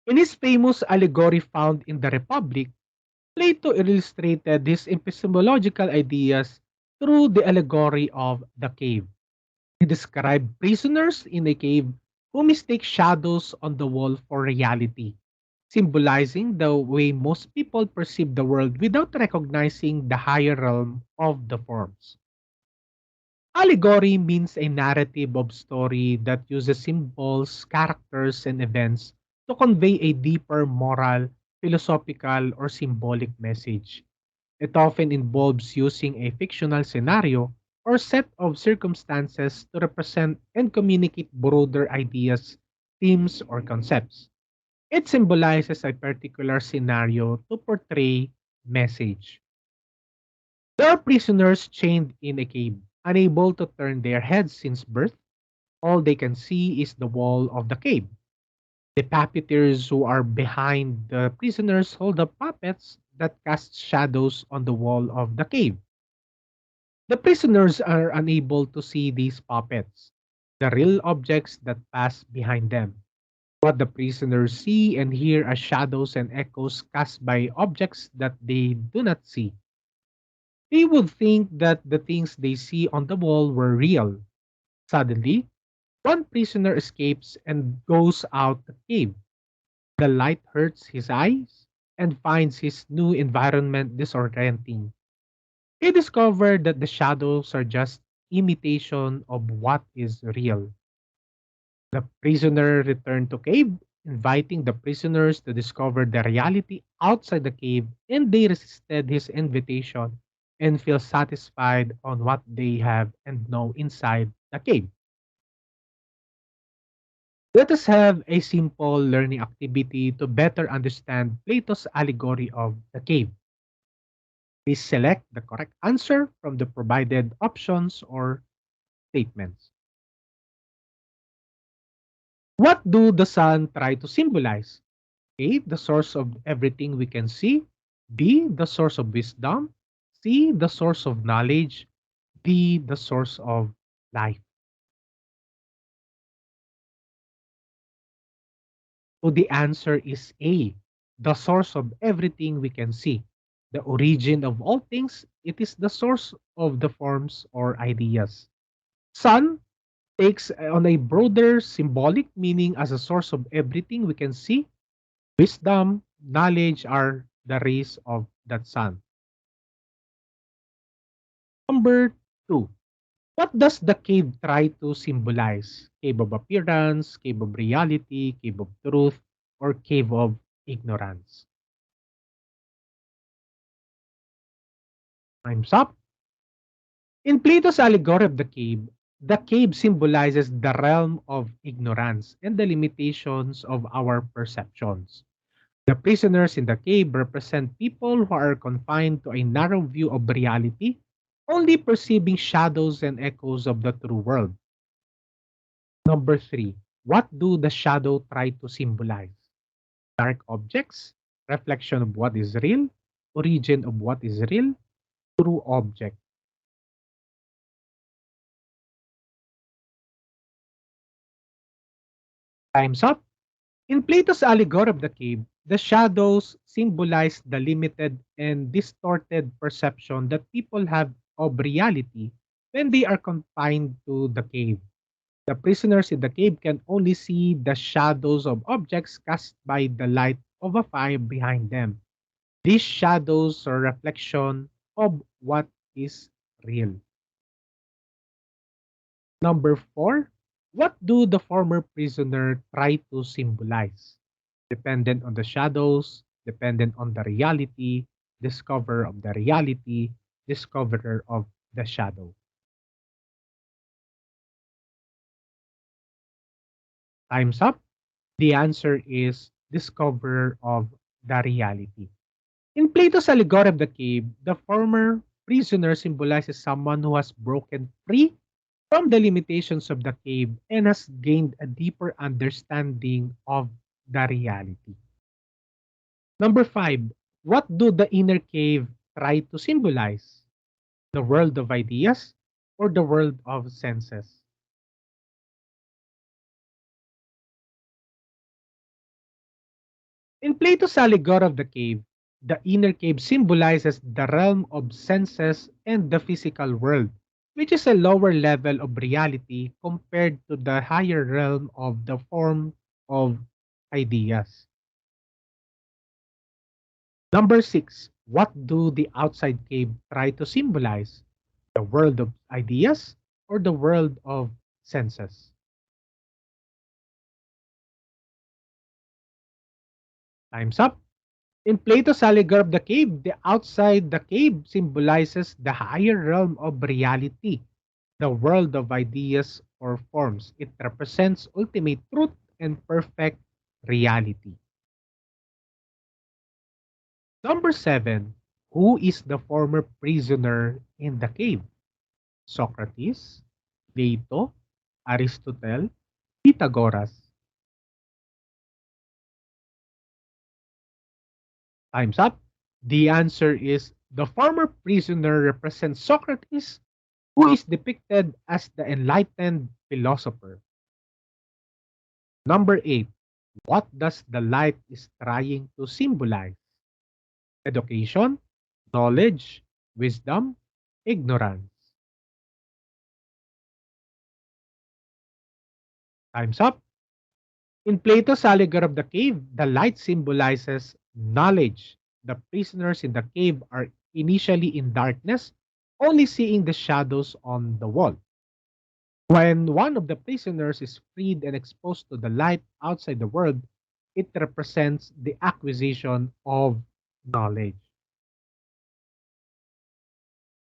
In his famous allegory found in the Republic, Plato illustrated his epistemological ideas through the allegory of the cave. He described prisoners in a cave who mistake shadows on the wall for reality, symbolizing the way most people perceive the world without recognizing the higher realm of the forms. Allegory means a narrative of story that uses symbols, characters, and events to convey a deeper moral, philosophical, or symbolic message. It often involves using a fictional scenario or set of circumstances to represent and communicate broader ideas, themes, or concepts. It symbolizes a particular scenario to portray message. There are prisoners chained in a cave, unable to turn their heads since birth. All they can see is the wall of the cave. The puppeteers who are behind the prisoners hold up puppets that cast shadows on the wall of the cave. The prisoners are unable to see these puppets, the real objects that pass behind them. What the prisoners see and hear are shadows and echoes cast by objects that they do not see. They would think that the things they see on the wall were real. Suddenly, one prisoner escapes and goes out the cave. The light hurts his eyes and finds his new environment disorienting. He discovered that the shadows are just imitation of what is real. The prisoner returned to cave, inviting the prisoners to discover the reality outside the cave, and they resisted his invitation and feel satisfied on what they have and know inside the cave. Let us have a simple learning activity to better understand Plato's allegory of the cave. Please select the correct answer from the provided options or statements. What do the sun try to symbolize? A. The source of everything we can see. B. The source of wisdom. C. The source of knowledge. D. The source of life. So the answer is A. The source of everything we can see. The origin of all things, it is the source of the forms or ideas. Sun takes on a broader symbolic meaning as a source of everything we can see. Wisdom, knowledge are the rays of that sun. Number two, what does the cave try to symbolize? Cave of appearance, cave of reality, cave of truth, or cave of ignorance? Time's up. In Plato's allegory of the cave symbolizes the realm of ignorance and the limitations of our perceptions. The prisoners in the cave represent people who are confined to a narrow view of reality, only perceiving shadows and echoes of the true world. Number three, what do the shadow try to symbolize? Dark objects, reflection of what is real, origin of what is real, true object. Time's up. In Plato's allegory of the cave, the shadows symbolize the limited and distorted perception that people have of reality when they are confined to the cave. The prisoners in the cave can only see the shadows of objects cast by the light of a fire behind them. These shadows are reflection of what is real. Number four, what do the former prisoner try to symbolize? Dependent on the shadows, dependent on the reality, discoverer of the reality, discoverer of the shadow. Time's up. The answer is discoverer of the reality. In Plato's allegory of the cave, the former prisoner symbolizes someone who has broken free from the limitations of the cave and has gained a deeper understanding of the reality. Number five, what do the inner cave try to symbolize? The world of ideas or the world of senses? In Plato's Allegory of the Cave, the inner cave symbolizes the realm of senses and the physical world, which is a lower level of reality compared to the higher realm of the form of ideas. Number six, what do the outside cave try to symbolize? The world of ideas or the world of senses? Time's up. In Plato's Allegory of the Cave, the outside the cave symbolizes the higher realm of reality, the world of ideas or forms. It represents ultimate truth and perfect reality. Number seven, who is the former prisoner in the cave? Socrates, Plato, Aristotle, Pythagoras. Time's up. The answer is the former prisoner represents Socrates, who is depicted as the enlightened philosopher. Number eight, what does the light is trying to symbolize? Education, knowledge, wisdom, ignorance. Time's up. In Plato's Allegory of the Cave, the light symbolizes knowledge. The prisoners in the cave are initially in darkness, only seeing the shadows on the wall. When one of the prisoners is freed and exposed to the light outside the world, it represents the acquisition of knowledge.